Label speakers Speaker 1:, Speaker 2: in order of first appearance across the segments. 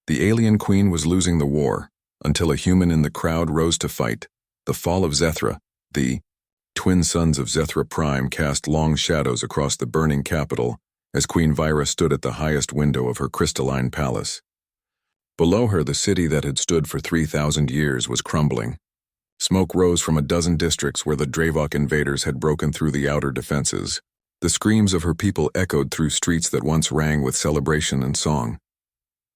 Speaker 1: The alien queen was losing the war, until a human in the crowd rose to fight. The fall of Zethra, the twin sons of Zethra Prime, cast long shadows across the burning capital as Queen Vyra stood at the highest window of her crystalline palace. Below her, the city that had stood for 3,000 years was crumbling. Smoke rose from a dozen districts where the Dravok invaders had broken through the outer defenses. The screams of her people echoed through streets that once rang with celebration and song.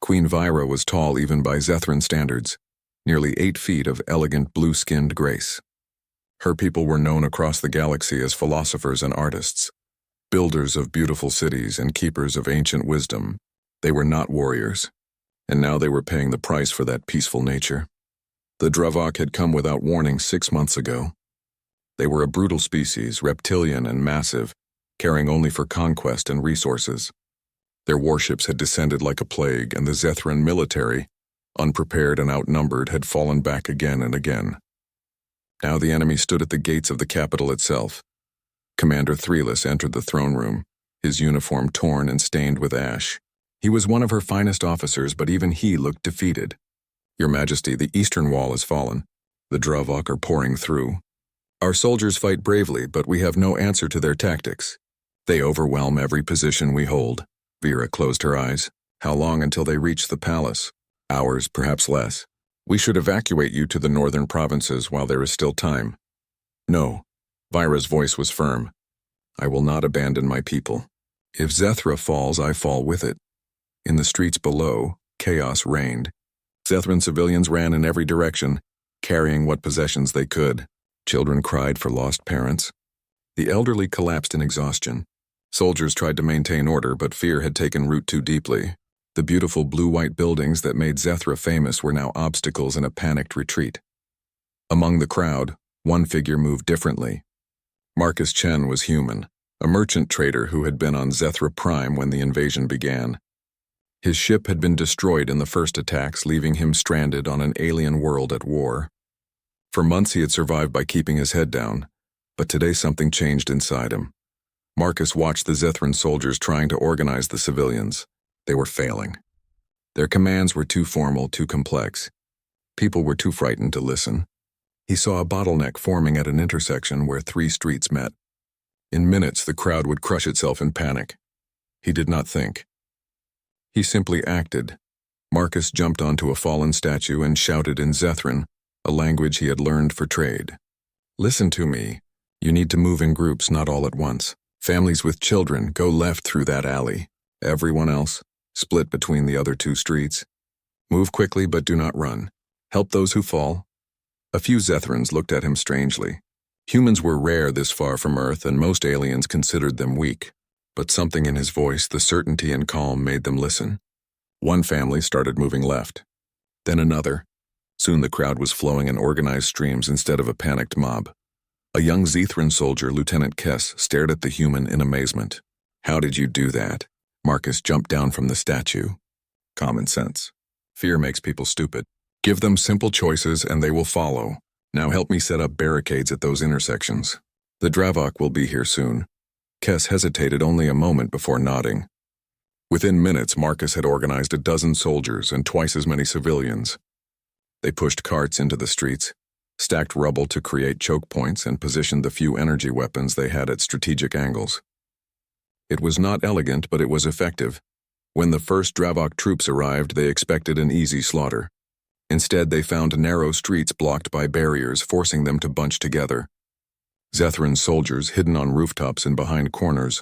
Speaker 1: Queen Vyra was tall even by Zethran standards, nearly 8 feet of elegant blue-skinned grace. Her people were known across the galaxy as philosophers and artists, builders of beautiful cities and keepers of ancient wisdom. They were not warriors, and now they were paying the price for that peaceful nature. The Dravok had come without warning 6 months ago. They were a brutal species, reptilian and massive, caring only for conquest and resources. Their warships had descended like a plague, and the Zethran military, unprepared and outnumbered, had fallen back again and again. Now the enemy stood at the gates of the capital itself. Commander Threeless entered the throne room, his uniform torn and stained with ash. He was one of her finest officers, but even he looked defeated. "Your Majesty, the eastern wall has fallen. The Dravok are pouring through. Our soldiers fight bravely, but we have no answer to their tactics. They overwhelm every position we hold." Vera closed her eyes. "How long until they reach the palace?" "Hours, perhaps less. We should evacuate you to the northern provinces while there is still time." "No." Vyra's voice was firm. "I will not abandon my people. If Zethra falls, I fall with it." In the streets below, chaos reigned. Zethran civilians ran in every direction, carrying what possessions they could. Children cried for lost parents. The elderly collapsed in exhaustion. Soldiers tried to maintain order, but fear had taken root too deeply. The beautiful blue-white buildings that made Zethra famous were now obstacles in a panicked retreat. Among the crowd, one figure moved differently. Marcus Chen was human, a merchant trader who had been on Zethra Prime when the invasion began. His ship had been destroyed in the first attacks, leaving him stranded on an alien world at war. For months he had survived by keeping his head down, but today something changed inside him. Marcus watched the Zethran soldiers trying to organize the civilians. They were failing. Their commands were too formal, too complex. People were too frightened to listen. He saw a bottleneck forming at an intersection where 3 streets met. In minutes, the crowd would crush itself in panic. He did not think. He simply acted. Marcus jumped onto a fallen statue and shouted in Zethran, a language he had learned for trade. "Listen to me. You need to move in groups, not all at once. Families with children, go left through that alley. Everyone else, split between the other 2 streets. Move quickly, but do not run. Help those who fall." A few Zethrans looked at him strangely. Humans were rare this far from Earth, and most aliens considered them weak. But something in his voice, the certainty and calm, made them listen. One family started moving left. Then another. Soon the crowd was flowing in organized streams instead of a panicked mob. A young Zethran soldier, Lieutenant Kess, stared at the human in amazement. "How did you do that?" Marcus jumped down from the statue. "Common sense. Fear makes people stupid. Give them simple choices and they will follow. Now help me set up barricades at those intersections. The Dravok will be here soon." Kess hesitated only a moment before nodding. Within minutes, Marcus had organized a dozen soldiers and twice as many civilians. They pushed carts into the streets, stacked rubble to create choke points, and positioned the few energy weapons they had at strategic angles. It was not elegant, but it was effective. When the first Dravok troops arrived, they expected an easy slaughter. Instead, they found narrow streets blocked by barriers, forcing them to bunch together. Zethran soldiers, hidden on rooftops and behind corners,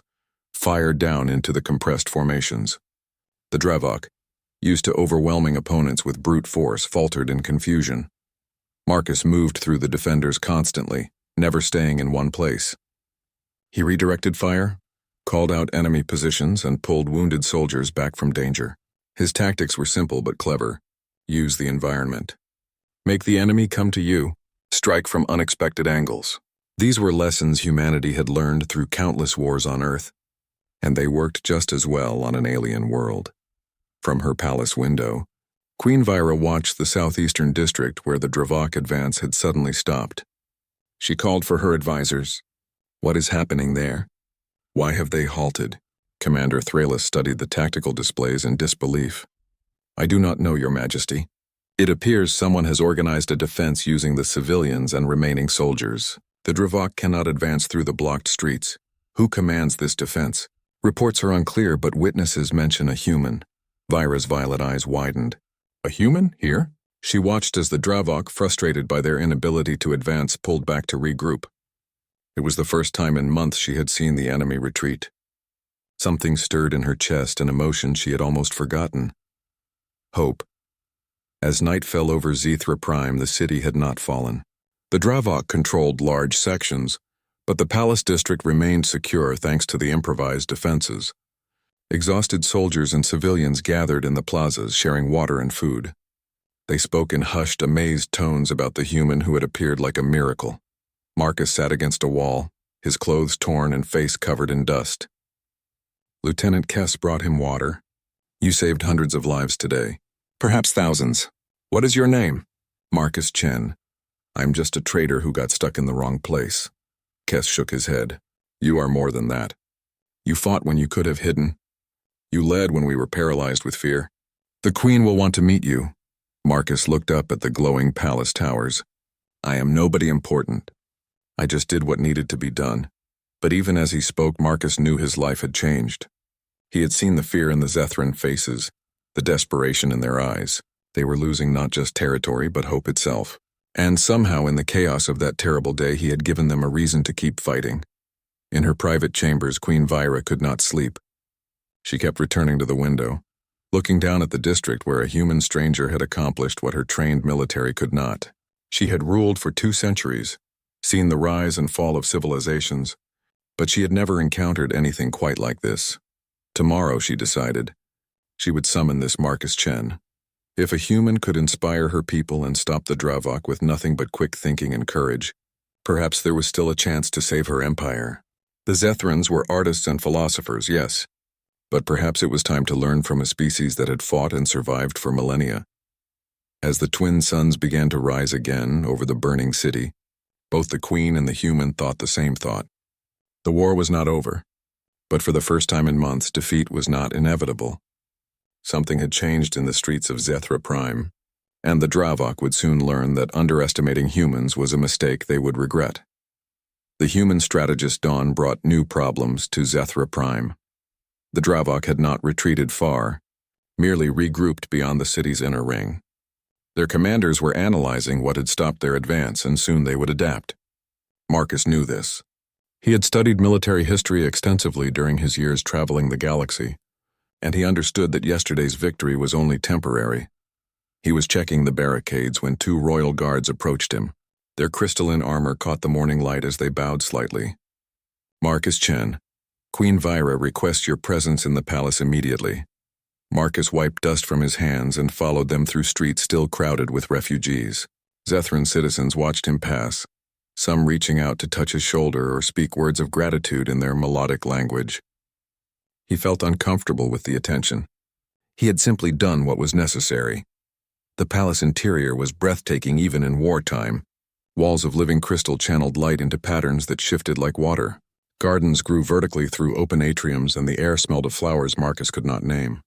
Speaker 1: fired down into the compressed formations. The Dravok, used to overwhelming opponents with brute force, faltered in confusion. Marcus moved through the defenders constantly, never staying in one place. He redirected fire, called out enemy positions, and pulled wounded soldiers back from danger. His tactics were simple but clever. Use the environment. Make the enemy come to you. Strike from unexpected angles. These were lessons humanity had learned through countless wars on Earth, and they worked just as well on an alien world. From her palace window, Queen Vyra watched the southeastern district where the Dravok advance had suddenly stopped. She called for her advisors. "What is happening there? Why have they halted?" Commander Threeless studied the tactical displays in disbelief. I do not know, Your Majesty. It appears someone has organized a defense using the civilians and remaining soldiers. The Dravok cannot advance through the blocked streets. Who commands this defense? Reports are unclear, but witnesses mention a human. Vyra's violet eyes widened. A human? Here? She watched as the Dravok, frustrated by their inability to advance, pulled back to regroup. It was the first time in months she had seen the enemy retreat. Something stirred in her chest, an emotion she had almost forgotten. Hope. As night fell over Zethra Prime, the city had not fallen. The Dravok controlled large sections, but the palace district remained secure thanks to the improvised defenses. Exhausted soldiers and civilians gathered in the plazas, sharing water and food. They spoke in hushed, amazed tones about the human who had appeared like a miracle. Marcus sat against a wall, his clothes torn and face covered in dust. Lieutenant Kess brought him water. You saved hundreds of lives today. Perhaps thousands. What is your name? Marcus Chen. I'm just a traitor who got stuck in the wrong place. Kess shook his head. You are more than that. You fought when you could have hidden. You led when we were paralyzed with fear. The Queen will want to meet you. Marcus looked up at the glowing palace towers. I am nobody important. I just did what needed to be done. But even as he spoke, Marcus knew his life had changed. He had seen the fear in the Zethran faces, the desperation in their eyes. They were losing not just territory, but hope itself. And somehow in the chaos of that terrible day, he had given them a reason to keep fighting. In her private chambers, Queen Vyra could not sleep. She kept returning to the window, looking down at the district where a human stranger had accomplished what her trained military could not. She had ruled for 2 centuries, seen the rise and fall of civilizations, but she had never encountered anything quite like this. Tomorrow, she decided, she would summon this Marcus Chen. If a human could inspire her people and stop the Dravok with nothing but quick thinking and courage, perhaps there was still a chance to save her empire. The Zethrans were artists and philosophers, yes, but perhaps it was time to learn from a species that had fought and survived for millennia. As the twin suns began to rise again over the burning city, both the Queen and the human thought the same thought. The war was not over, but for the first time in months, defeat was not inevitable. Something had changed in the streets of Zethra Prime, and the Dravok would soon learn that underestimating humans was a mistake they would regret. The human strategist Dawn brought new problems to Zethra Prime. The Dravok had not retreated far, merely regrouped beyond the city's inner ring. Their commanders were analyzing what had stopped their advance, and soon they would adapt. Marcus knew this. He had studied military history extensively during his years traveling the galaxy, and he understood that yesterday's victory was only temporary. He was checking the barricades when 2 royal guards approached him. Their crystalline armor caught the morning light as they bowed slightly. Marcus Chen, Queen Vyra requests your presence in the palace immediately. Marcus wiped dust from his hands and followed them through streets still crowded with refugees. Zethran citizens watched him pass, some reaching out to touch his shoulder or speak words of gratitude in their melodic language. He felt uncomfortable with the attention. He had simply done what was necessary. The palace interior was breathtaking even in wartime. Walls of living crystal channeled light into patterns that shifted like water. Gardens grew vertically through open atriums, and the air smelled of flowers Marcus could not name.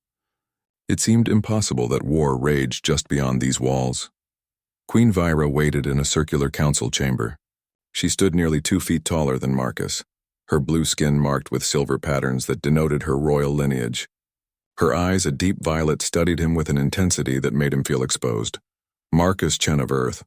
Speaker 1: It seemed impossible that war raged just beyond these walls. Queen Vyra waited in a circular council chamber. She stood nearly 2 feet taller than Marcus, her blue skin marked with silver patterns that denoted her royal lineage. Her eyes, a deep violet, studied him with an intensity that made him feel exposed. Marcus Chen of Earth.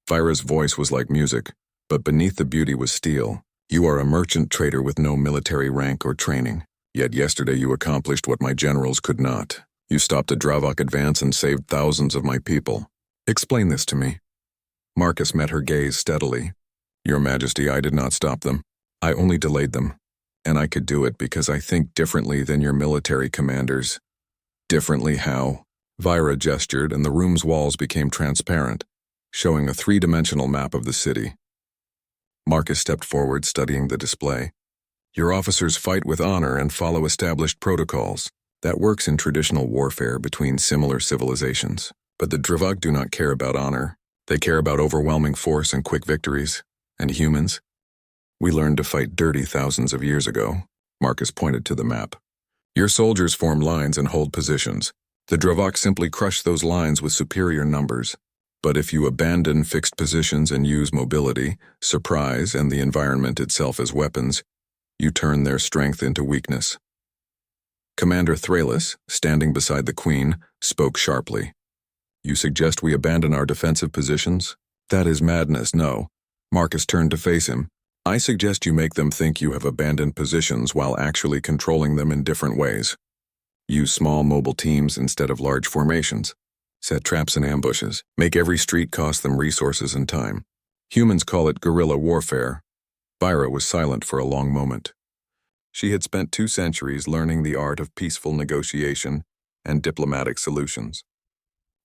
Speaker 1: Vyra's voice was like music, but beneath the beauty was steel. You are a merchant trader with no military rank or training. Yet yesterday you accomplished what my generals could not. You stopped a Dravok advance and saved thousands of my people. Explain this to me. Marcus met her gaze steadily. Your Majesty, I did not stop them. I only delayed them, and I could do it because I think differently than your military commanders. Differently how? Vyra gestured, and the room's walls became transparent, showing a 3-dimensional map of the city. Marcus stepped forward, studying the display. Your officers fight with honor and follow established protocols. That works in traditional warfare between similar civilizations. But the Dravok do not care about honor. They care about overwhelming force and quick victories. And humans? We learned to fight dirty thousands of years ago. Marcus pointed to the map. Your soldiers form lines and hold positions. The Dravok simply crushed those lines with superior numbers. But if you abandon fixed positions and use mobility, surprise, and the environment itself as weapons, you turn their strength into weakness. Commander Thralis, standing beside the Queen, spoke sharply. You suggest we abandon our defensive positions? That is madness, no. Marcus turned to face him. I suggest you make them think you have abandoned positions while actually controlling them in different ways. Use small mobile teams instead of large formations. Set traps and ambushes. Make every street cost them resources and time. Humans call it guerrilla warfare. Vyra was silent for a long moment. She had spent 2 centuries learning the art of peaceful negotiation and diplomatic solutions.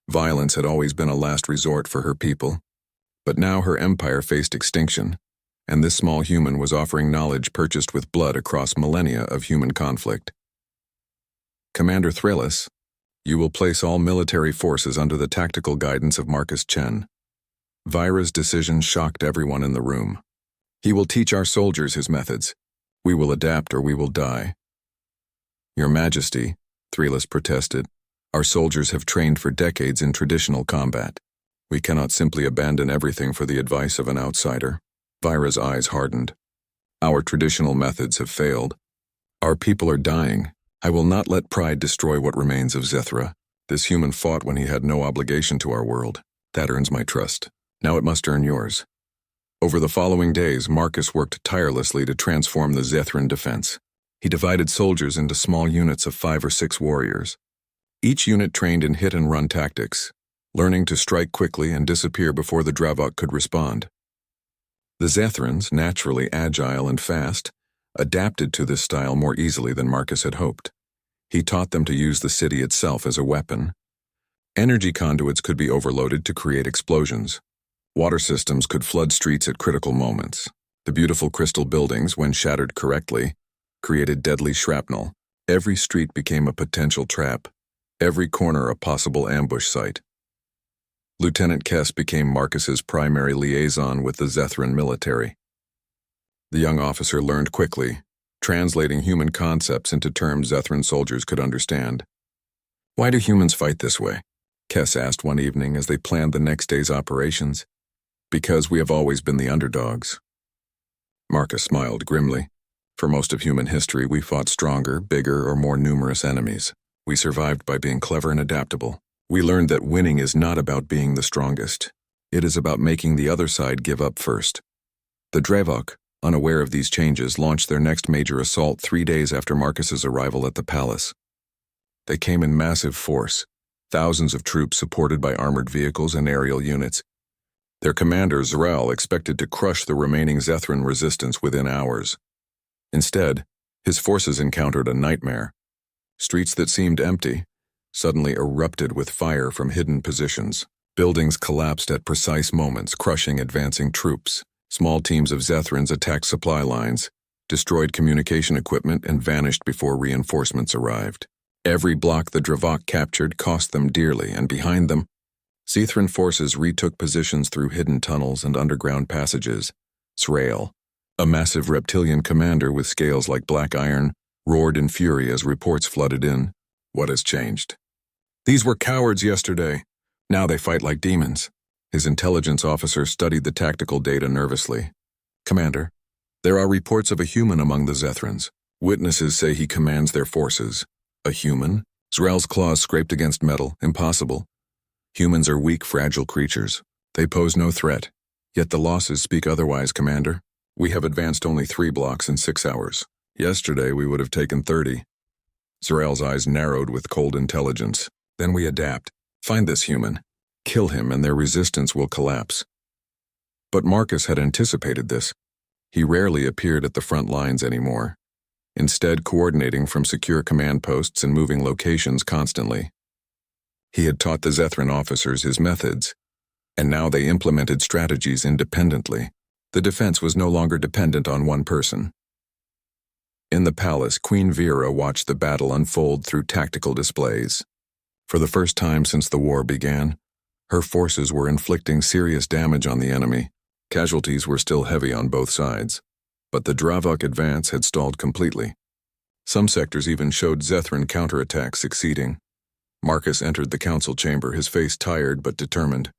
Speaker 1: Violence had always been a last resort for her people, but now her empire faced extinction, and this small human was offering knowledge purchased with blood across millennia of human conflict. Commander Thralis, you will place all military forces under the tactical guidance of Marcus Chen. Vyra's decision shocked everyone in the room. He will teach our soldiers his methods. We will adapt or we will die. Your Majesty, Thralis protested, our soldiers have trained for decades in traditional combat. We cannot simply abandon everything for the advice of an outsider. Vyra's eyes hardened. Our traditional methods have failed. Our people are dying. I will not let pride destroy what remains of Zethra. This human fought when he had no obligation to our world. That earns my trust. Now it must earn yours. Over the following days, Marcus worked tirelessly to transform the Zethran defense. He divided soldiers into small units of 5 or 6 warriors. Each unit trained in hit-and-run tactics, learning to strike quickly and disappear before the Dravok could respond. The Zethrans, naturally agile and fast, adapted to this style more easily than Marcus had hoped. He taught them to use the city itself as a weapon. Energy conduits could be overloaded to create explosions. Water systems could flood streets at critical moments. The beautiful crystal buildings, when shattered correctly, created deadly shrapnel. Every street became a potential trap, every corner a possible ambush site. Lieutenant Kess became Marcus's primary liaison with the Zethran military. The young officer learned quickly, translating human concepts into terms Zethran soldiers could understand. Why do humans fight this way? Kess asked one evening as they planned the next day's operations. Because we have always been the underdogs. Marcus smiled grimly. For most of human history, we fought stronger, bigger, or more numerous enemies. We survived by being clever and adaptable. We learned that winning is not about being the strongest. It is about making the other side give up first. The Dravok, unaware of these changes, launched their next major assault 3 days after Marcus's arrival at the palace. They came in massive force, thousands of troops supported by armored vehicles and aerial units. Their commander, Z'Rell, expected to crush the remaining Zethran resistance within hours. Instead, his forces encountered a nightmare. Streets that seemed empty suddenly erupted with fire from hidden positions. Buildings collapsed at precise moments, crushing advancing troops. Small teams of Zethrans attacked supply lines, destroyed communication equipment, and vanished before reinforcements arrived. Every block the Dravok captured cost them dearly, and behind them, Zethran forces retook positions through hidden tunnels and underground passages. Z'Rell, a massive reptilian commander with scales like black iron, roared in fury as reports flooded in. What has changed? These were cowards yesterday. Now they fight like demons. His intelligence officer studied the tactical data nervously. Commander, there are reports of a human among the Zethrans. Witnesses say he commands their forces. A human? Z'Rell's claws scraped against metal. Impossible. Humans are weak, fragile creatures. They pose no threat. Yet the losses speak otherwise, Commander. We have advanced only 3 blocks in 6 hours. Yesterday we would have taken 30. Z'Rell's eyes narrowed with cold intelligence. Then we adapt. Find this human. Kill him and their resistance will collapse. But Marcus had anticipated this. He rarely appeared at the front lines anymore, instead coordinating from secure command posts and moving locations constantly. He had taught the Zethran officers his methods, and now they implemented strategies independently. The defense was no longer dependent on one person. In the palace, Queen Vera watched the battle unfold through tactical displays. For the first time since the war began, her forces were inflicting serious damage on the enemy. Casualties were still heavy on both sides, but the Dravok advance had stalled completely. Some sectors even showed Zethran counterattacks succeeding. Marcus entered the council chamber, his face tired but determined.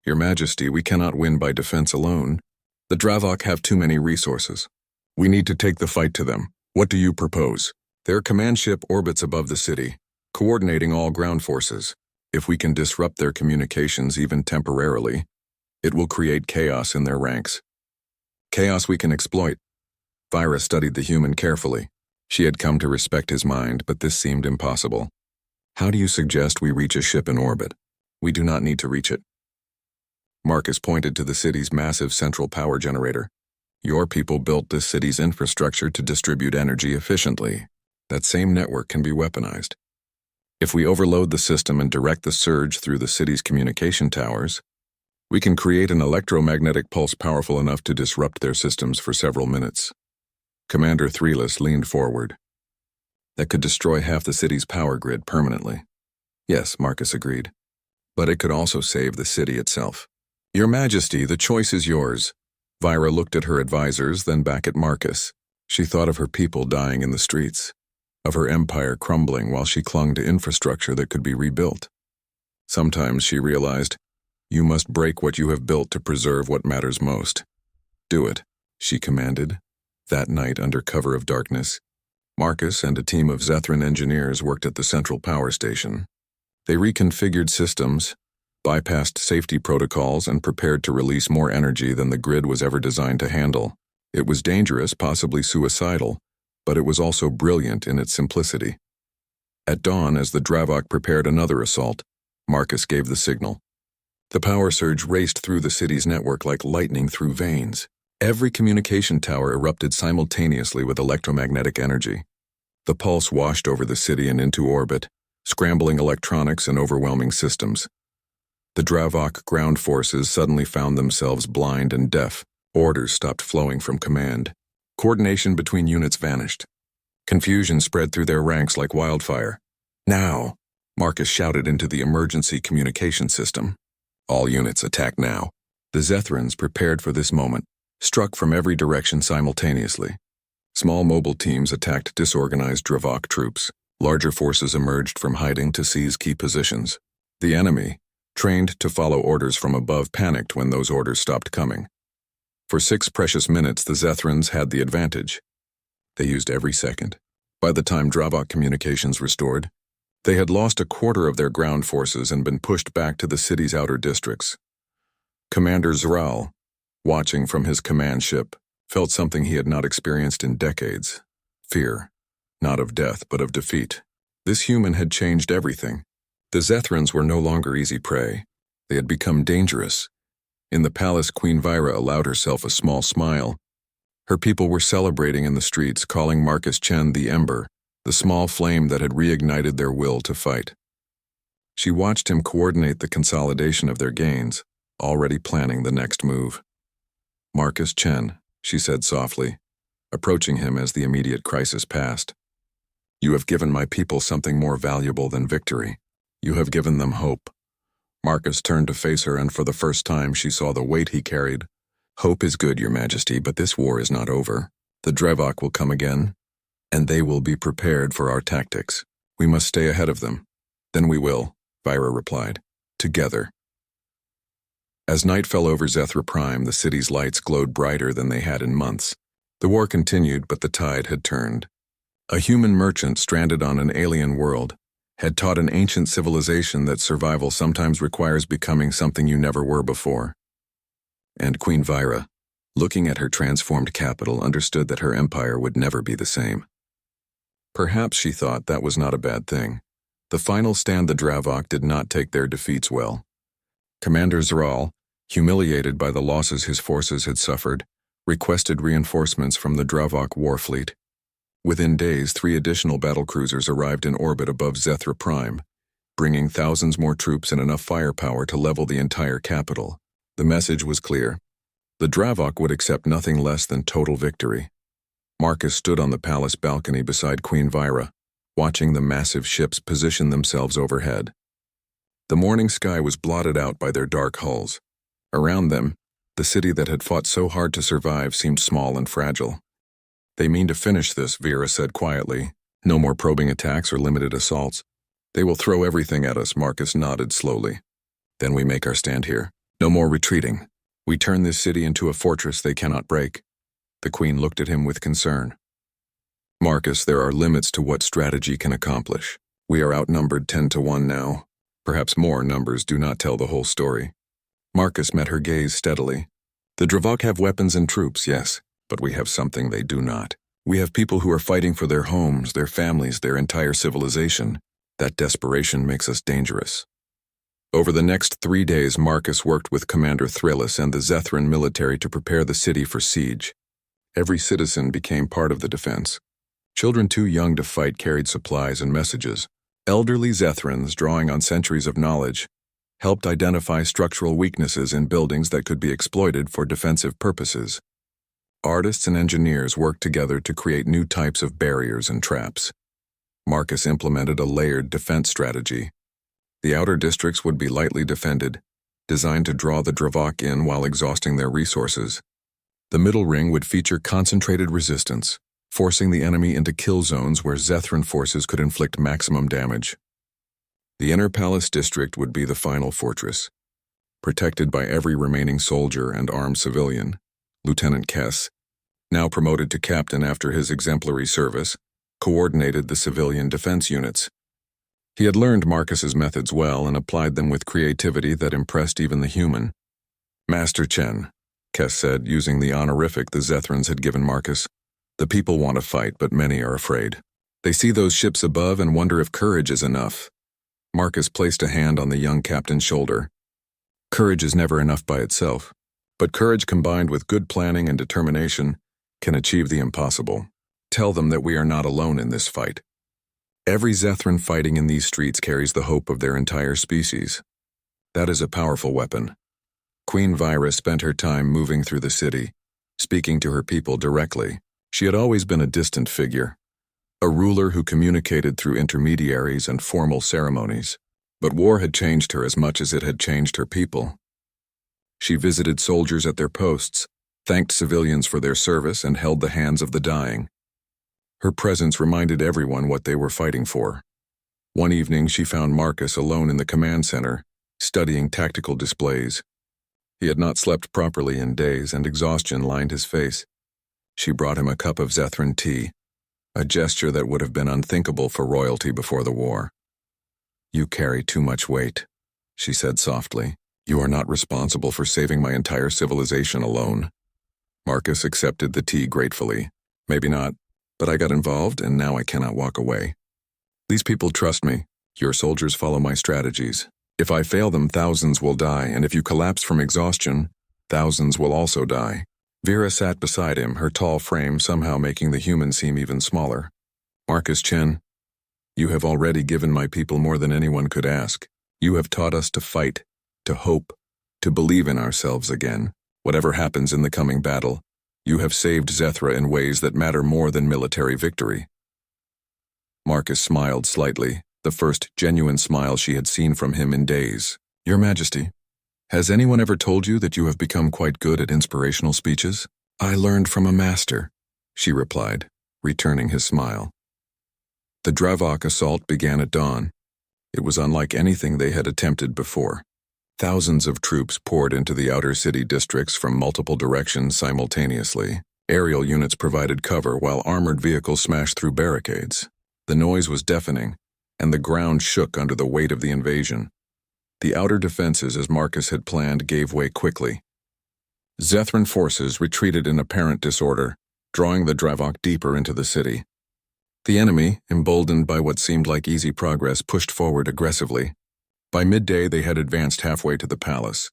Speaker 1: Your Majesty, we cannot win by defense alone. The Dravok have too many resources. We need to take the fight to them. What do you propose? Their command ship orbits above the city, coordinating all ground forces. If we can disrupt their communications even temporarily, it will create chaos in their ranks. Chaos we can exploit. Vyra studied the human carefully. She had come to respect his mind, but this seemed impossible. How do you suggest we reach a ship in orbit? We do not need to reach it. Marcus pointed to the city's massive central power generator. Your people built this city's infrastructure to distribute energy efficiently. That same network can be weaponized. If we overload the system and direct the surge through the city's communication towers, we can create an electromagnetic pulse powerful enough to disrupt their systems for several minutes. Commander Threeless leaned forward. That could destroy half the city's power grid permanently. Yes, Marcus agreed. But it could also save the city itself. Your Majesty, the choice is yours. Vyra looked at her advisors, then back at Marcus. She thought of her people dying in the streets, of her empire crumbling while she clung to infrastructure that could be rebuilt. Sometimes she realized, you must break what you have built to preserve what matters most. Do it, she commanded. That night, under cover of darkness, Marcus and a team of Zethran engineers worked at the central power station. They reconfigured systems, bypassed safety protocols, and prepared to release more energy than the grid was ever designed to handle. It was dangerous, possibly suicidal, but it was also brilliant in its simplicity. At dawn, as the Dravok prepared another assault, Marcus gave the signal. The power surge raced through the city's network like lightning through veins. Every communication tower erupted simultaneously with electromagnetic energy. The pulse washed over the city and into orbit, scrambling electronics and overwhelming systems. The Dravok ground forces suddenly found themselves blind and deaf. Orders stopped flowing from command. Coordination between units vanished. Confusion spread through their ranks like wildfire. Now, Marcus shouted into the emergency communication system. All units attack now. The Zethrans, prepared for this moment, struck from every direction simultaneously. Small mobile teams attacked disorganized Dravok troops. Larger forces emerged from hiding to seize key positions. The enemy, trained to follow orders from above, panicked when those orders stopped coming. For 6 precious minutes, the Zethrans had the advantage. They used every second. By the time Dravok communications restored, they had lost a quarter of their ground forces and been pushed back to the city's outer districts. Commander Zral, watching from his command ship, felt something he had not experienced in decades. Fear, not of death but of defeat. This human had changed everything. The Zethrans were no longer easy prey. They had become dangerous. In the palace, Queen Vyra allowed herself a small smile. Her people were celebrating in the streets, calling Marcus Chen the Ember, the small flame that had reignited their will to fight. She watched him coordinate the consolidation of their gains, already planning the next move. Marcus Chen, she said softly, approaching him as the immediate crisis passed. You have given my people something more valuable than victory. You have given them hope. Marcus turned to face her, and for the first time she saw the weight he carried. Hope is good, Your Majesty, but this war is not over. The Dravok will come again, and they will be prepared for our tactics. We must stay ahead of them. Then we will, Vyra replied. Together. As night fell over Zethra Prime, the city's lights glowed brighter than they had in months. The war continued, but the tide had turned. A human merchant stranded on an alien world had taught an ancient civilization that survival sometimes requires becoming something you never were before. And Queen Vyra, looking at her transformed capital, understood that her empire would never be the same. Perhaps she thought that was not a bad thing. The final stand, the Dravok did not take their defeats well. Commander Zral, humiliated by the losses his forces had suffered, requested reinforcements from the Dravok war fleet. Within days, 3 additional battlecruisers arrived in orbit above Zethra Prime, bringing thousands more troops and enough firepower to level the entire capital. The message was clear. The Dravok would accept nothing less than total victory. Marcus stood on the palace balcony beside Queen Vyra, watching the massive ships position themselves overhead. The morning sky was blotted out by their dark hulls. Around them, the city that had fought so hard to survive seemed small and fragile. They mean to finish this, Vyra said quietly. No more probing attacks or limited assaults. They will throw everything at us, Marcus nodded slowly. Then we make our stand here. No more retreating. We turn this city into a fortress they cannot break. The Queen looked at him with concern. Marcus, there are limits to what strategy can accomplish. We are outnumbered 10-1 now. Perhaps more numbers do not tell the whole story. Marcus met her gaze steadily. The Dravok have weapons and troops, yes, but we have something they do not. We have people who are fighting for their homes, their families, their entire civilization. That desperation makes us dangerous. Over the next 3 days, Marcus worked with Commander Thrillus and the Zethran military to prepare the city for siege. Every citizen became part of the defense. Children too young to fight carried supplies and messages. Elderly Zethrans, drawing on centuries of knowledge, helped identify structural weaknesses in buildings that could be exploited for defensive purposes. Artists and engineers worked together to create new types of barriers and traps. Marcus implemented a layered defense strategy. The outer districts would be lightly defended, designed to draw the Dravok in while exhausting their resources. The middle ring would feature concentrated resistance, forcing the enemy into kill zones where Zethran forces could inflict maximum damage. The inner palace district would be the final fortress, protected by every remaining soldier and armed civilian. Lieutenant Kess, now promoted to captain after his exemplary service, coordinated the civilian defense units. He had learned Marcus's methods well and applied them with creativity that impressed even the human. Master Chen, Kess said, using the honorific the Zethrans had given Marcus. The people want to fight, but many are afraid. They see those ships above and wonder if courage is enough. Marcus placed a hand on the young captain's shoulder. Courage is never enough by itself, but courage combined with good planning and determination can achieve the impossible. Tell them that we are not alone in this fight. Every Zethran fighting in these streets carries the hope of their entire species. That is a powerful weapon. Queen Vyra spent her time moving through the city, speaking to her people directly. She had always been a distant figure, a ruler who communicated through intermediaries and formal ceremonies. But war had changed her as much as it had changed her people. She visited soldiers at their posts, thanked civilians for their service, and held the hands of the dying. Her presence reminded everyone what they were fighting for. One evening, she found Marcus alone in the command center, studying tactical displays. He had not slept properly in days, and exhaustion lined his face. She brought him a cup of Zethran tea, a gesture that would have been unthinkable for royalty before the war. You carry too much weight, she said softly. You are not responsible for saving my entire civilization alone. Marcus accepted the tea gratefully. Maybe not, but I got involved and now I cannot walk away. These people trust me. Your soldiers follow my strategies. If I fail them, thousands will die, and if you collapse from exhaustion, thousands will also die. Vera sat beside him, her tall frame somehow making the human seem even smaller. Marcus Chen, you have already given my people more than anyone could ask. You have taught us to fight, to hope, to believe in ourselves again. Whatever happens in the coming battle, you have saved Zethra in ways that matter more than military victory. Marcus smiled slightly, the first genuine smile she had seen from him in days. Your Majesty, has anyone ever told you that you have become quite good at inspirational speeches? I learned from a master, she replied, returning his smile. The Dravok assault began at dawn. It was unlike anything they had attempted before. Thousands of troops poured into the outer city districts from multiple directions simultaneously. Aerial units provided cover while armored vehicles smashed through barricades. The noise was deafening, and the ground shook under the weight of the invasion. The outer defenses, as Marcus had planned, gave way quickly. Zethran forces retreated in apparent disorder, drawing the Dravok deeper into the city. The enemy, emboldened by what seemed like easy progress, pushed forward aggressively. By midday, they had advanced halfway to the palace.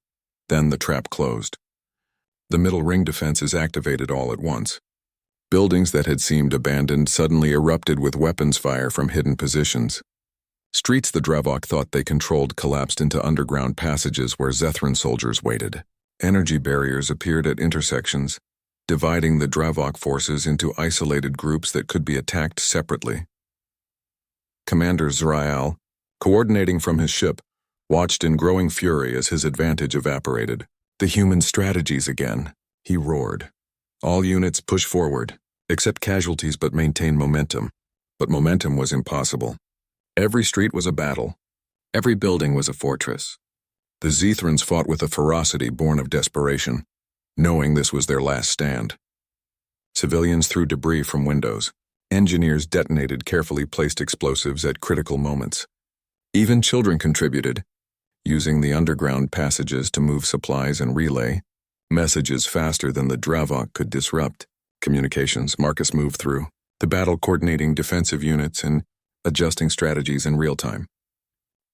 Speaker 1: Then the trap closed. The middle ring defenses activated all at once. Buildings that had seemed abandoned suddenly erupted with weapons fire from hidden positions. Streets the Dravok thought they controlled collapsed into underground passages where Zethran soldiers waited. Energy barriers appeared at intersections, dividing the Dravok forces into isolated groups that could be attacked separately. Commander Zraal, coordinating from his ship, watched in growing fury as his advantage evaporated. The human strategies again, he roared. All units push forward, accept casualties but maintain momentum. But momentum was impossible. Every street was a battle. Every building was a fortress. The Zethrans fought with a ferocity born of desperation, knowing this was their last stand. Civilians threw debris from windows. Engineers detonated carefully placed explosives at critical moments. Even children contributed, using the underground passages to move supplies and relay messages faster than the Dravok could disrupt communications. Marcus moved through the battle, coordinating defensive units and adjusting strategies in real time.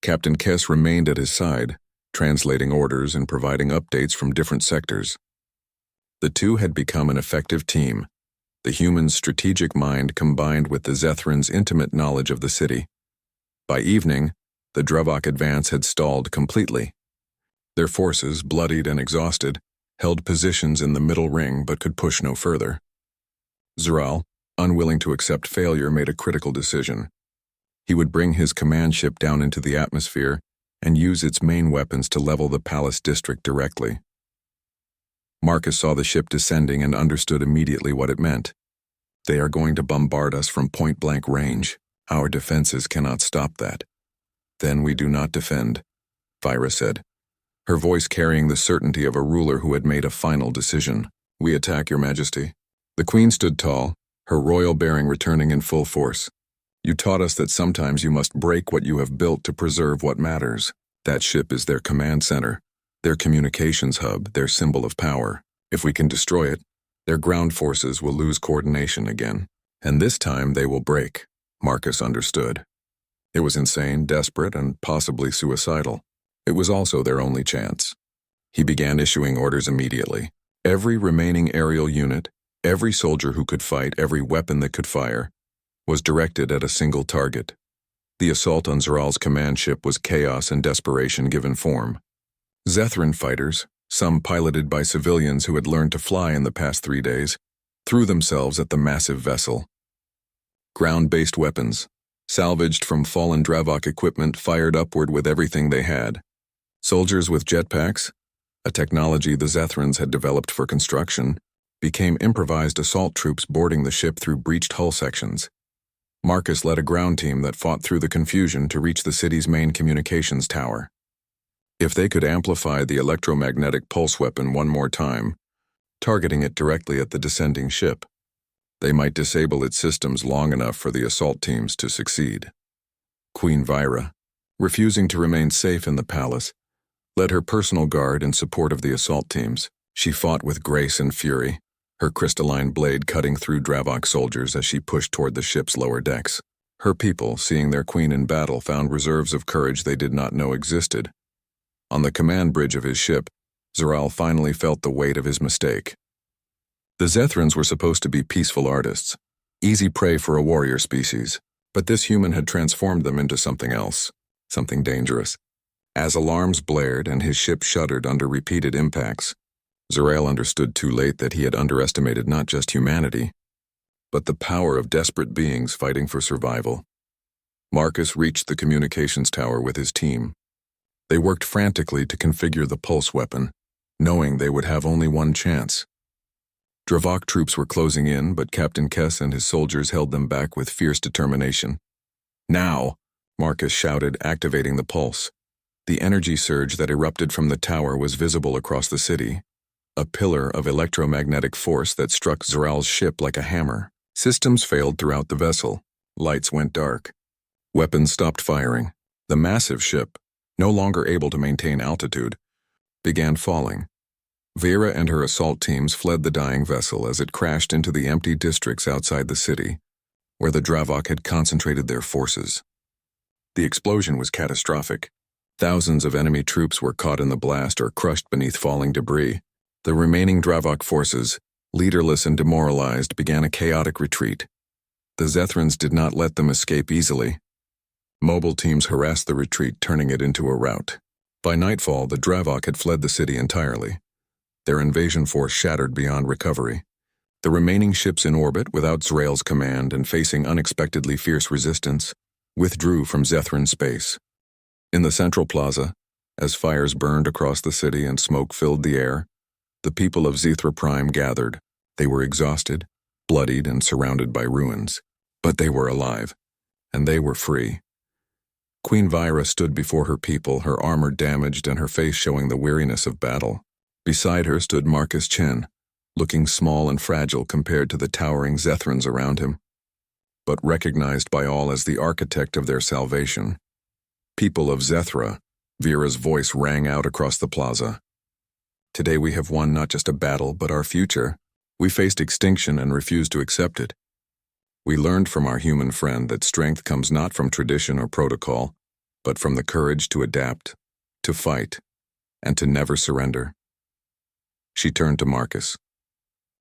Speaker 1: Captain Kess remained at his side, translating orders and providing updates from different sectors. The two had become an effective team, the human's strategic mind combined with the Zethrans' intimate knowledge of the city. By evening, the Dravok advance had stalled completely. Their forces, bloodied and exhausted, held positions in the middle ring but could push no further. Zeral, unwilling to accept failure, made a critical decision. He would bring his command ship down into the atmosphere and use its main weapons to level the palace district directly. Marcus saw the ship descending and understood immediately what it meant. They are going to bombard us from point-blank range. Our defenses cannot stop that. Then we do not defend, Vyra said, her voice carrying the certainty of a ruler who had made a final decision. We attack, Your Majesty. The Queen stood tall, her royal bearing returning in full force. You taught us that sometimes you must break what you have built to preserve what matters. That ship is their command center, their communications hub, their symbol of power. If we can destroy it, their ground forces will lose coordination again. And this time they will break. Marcus understood. It was insane, desperate, and possibly suicidal. It was also their only chance. He began issuing orders immediately. Every remaining aerial unit, every soldier who could fight, every weapon that could fire, was directed at a single target. The assault on Zeral's command ship was chaos and desperation given form. Zethran fighters, some piloted by civilians who had learned to fly in the past 3 days, threw themselves at the massive vessel. Ground-based weapons, salvaged from fallen Dravok equipment, fired upward with everything they had. Soldiers with jetpacks, a technology the Zethrans had developed for construction, became improvised assault troops boarding the ship through breached hull sections. Marcus led a ground team that fought through the confusion to reach the city's main communications tower. If they could amplify the electromagnetic pulse weapon one more time, targeting it directly at the descending ship, they might disable its systems long enough for the assault teams to succeed. Queen Vyra, refusing to remain safe in the palace, led her personal guard in support of the assault teams. She fought with grace and fury, her crystalline blade cutting through Dravok soldiers as she pushed toward the ship's lower decks. Her people, seeing their queen in battle, found reserves of courage they did not know existed. On the command bridge of his ship, Zeral finally felt the weight of his mistake. The Zethrans were supposed to be peaceful artists, easy prey for a warrior species, but this human had transformed them into something else, something dangerous. As alarms blared and his ship shuddered under repeated impacts, Zeral understood too late that he had underestimated not just humanity, but the power of desperate beings fighting for survival. Marcus reached the communications tower with his team. They worked frantically to configure the pulse weapon, knowing they would have only one chance. Dravok troops were closing in, but Captain Kess and his soldiers held them back with fierce determination. Now, Marcus shouted, activating the pulse. The energy surge that erupted from the tower was visible across the city, a pillar of electromagnetic force that struck Zeral's ship like a hammer. Systems failed throughout the vessel. Lights went dark. Weapons stopped firing. The massive ship, no longer able to maintain altitude, began falling. Vera and her assault teams fled the dying vessel as it crashed into the empty districts outside the city, where the Dravok had concentrated their forces. The explosion was catastrophic. Thousands of enemy troops were caught in the blast or crushed beneath falling debris. The remaining Dravok forces, leaderless and demoralized, began a chaotic retreat. The Zethrans did not let them escape easily. Mobile teams harassed the retreat, turning it into a rout. By nightfall, the Dravok had fled the city entirely, their invasion force shattered beyond recovery. The remaining ships in orbit, without Zeral's command and facing unexpectedly fierce resistance, withdrew from Zethran space. In the central plaza, as fires burned across the city and smoke filled the air, the people of Zethra Prime gathered. They were exhausted, bloodied, and surrounded by ruins. But they were alive, and they were free. Queen Vyra stood before her people, her armor damaged and her face showing the weariness of battle. Beside her stood Marcus Chen, looking small and fragile compared to the towering Zethrans around him, but recognized by all as the architect of their salvation. People of Zethra, Vyra's voice rang out across the plaza. Today we have won not just a battle, but our future. We faced extinction and refused to accept it. We learned from our human friend that strength comes not from tradition or protocol, but from the courage to adapt, to fight, and to never surrender. She turned to Marcus.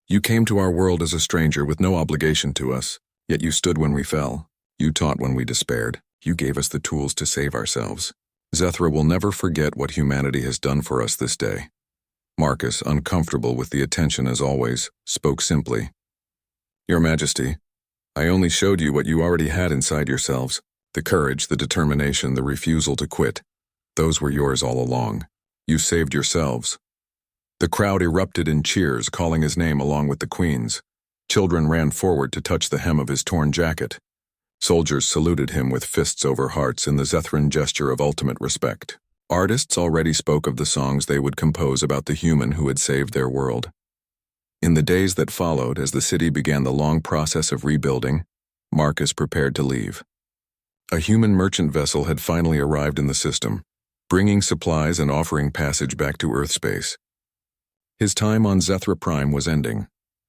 Speaker 1: You came to our world as a stranger with no obligation to us, yet you stood when we fell. You taught when we despaired. You gave us the tools to save ourselves. Zethra will never forget what humanity has done for us this day. Marcus, uncomfortable with the attention as always, spoke simply. Your Majesty, I only showed you what you already had inside yourselves. The courage, the determination, the refusal to quit. Those were yours all along. You saved yourselves. The crowd erupted in cheers, calling his name along with the Queen's. Children ran forward to touch the hem of his torn jacket. Soldiers saluted him with fists over hearts in the Zethran gesture of ultimate respect. Artists already spoke of the songs they would compose about the human who had saved their world. In the days that followed, as the city began the long process of rebuilding, Marcus prepared to leave. A human merchant vessel had finally arrived in the system, bringing supplies and offering passage back to Earth space. His time on Zethra Prime was ending.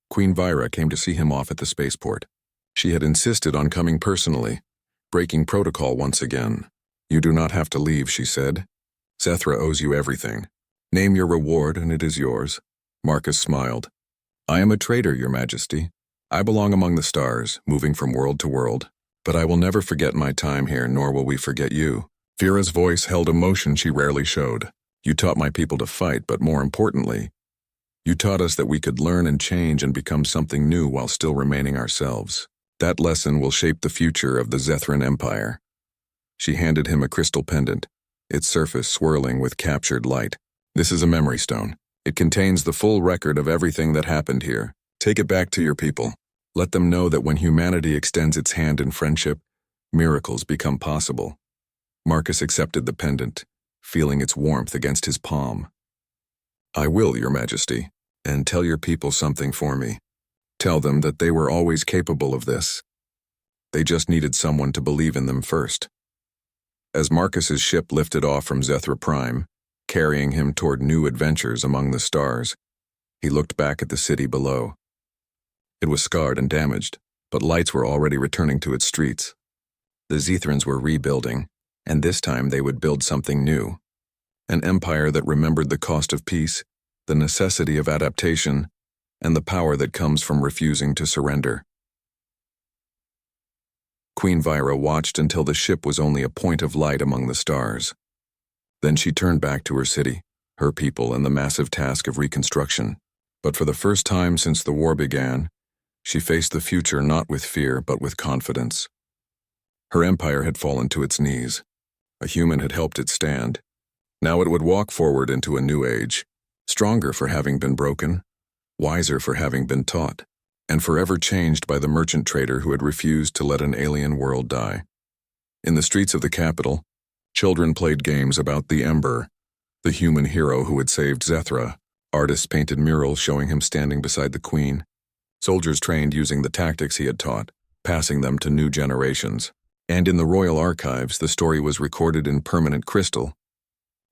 Speaker 1: Queen Vyra came to see him off at the spaceport. She had insisted on coming personally, breaking protocol once again. You do not have to leave, she said. Zethra owes you everything. Name your reward and it is yours. Marcus smiled. I am a traitor, Your Majesty. I belong among the stars, moving from world to world. But I will never forget my time here, nor will we forget you. Vyra's voice held emotion she rarely showed. You taught my people to fight, but more importantly, you taught us that we could learn and change and become something new while still remaining ourselves. That lesson will shape the future of the Zethran Empire. She handed him a crystal pendant, its surface swirling with captured light. This is a memory stone. It contains the full record of everything that happened here. Take it back to your people. Let them know that when humanity extends its hand in friendship, miracles become possible. Marcus accepted the pendant, feeling its warmth against his palm. I will, Your Majesty, and tell your people something for me. Tell them that they were always capable of this. They just needed someone to believe in them first. As Marcus's ship lifted off from Zethra Prime, carrying him toward new adventures among the stars, he looked back at the city below. It was scarred and damaged, but lights were already returning to its streets. The Zethrans were rebuilding, and this time they would build something new. An empire that remembered the cost of peace, the necessity of adaptation, and the power that comes from refusing to surrender. Queen Vyra watched until the ship was only a point of light among the stars. Then she turned back to her city, her people, and the massive task of reconstruction. But for the first time since the war began, she faced the future not with fear but with confidence. Her empire had fallen to its knees. A human had helped it stand. Now it would walk forward into a new age, stronger for having been broken, wiser for having been taught, and forever changed by the merchant trader who had refused to let an alien world die. In the streets of the capital, children played games about the Ember, the human hero who had saved Zethra. Artists painted murals showing him standing beside the Queen. Soldiers trained using the tactics he had taught, passing them to new generations. And in the royal archives, the story was recorded in permanent crystal,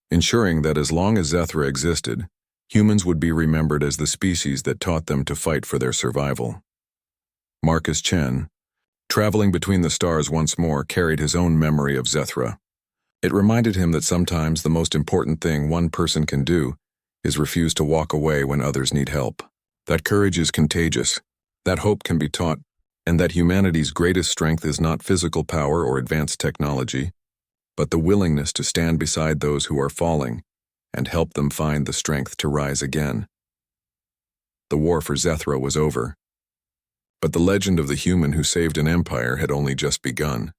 Speaker 1: ensuring that as long as Zethra existed, humans would be remembered as the species that taught them to fight for their survival. Marcus Chen, traveling between the stars once more, carried his own memory of Zethra. It reminded him that sometimes the most important thing one person can do is refuse to walk away when others need help. That courage is contagious, that hope can be taught, and that humanity's greatest strength is not physical power or advanced technology, but the willingness to stand beside those who are falling and help them find the strength to rise again. The war for Zethra was over, but the legend of the human who saved an empire had only just begun.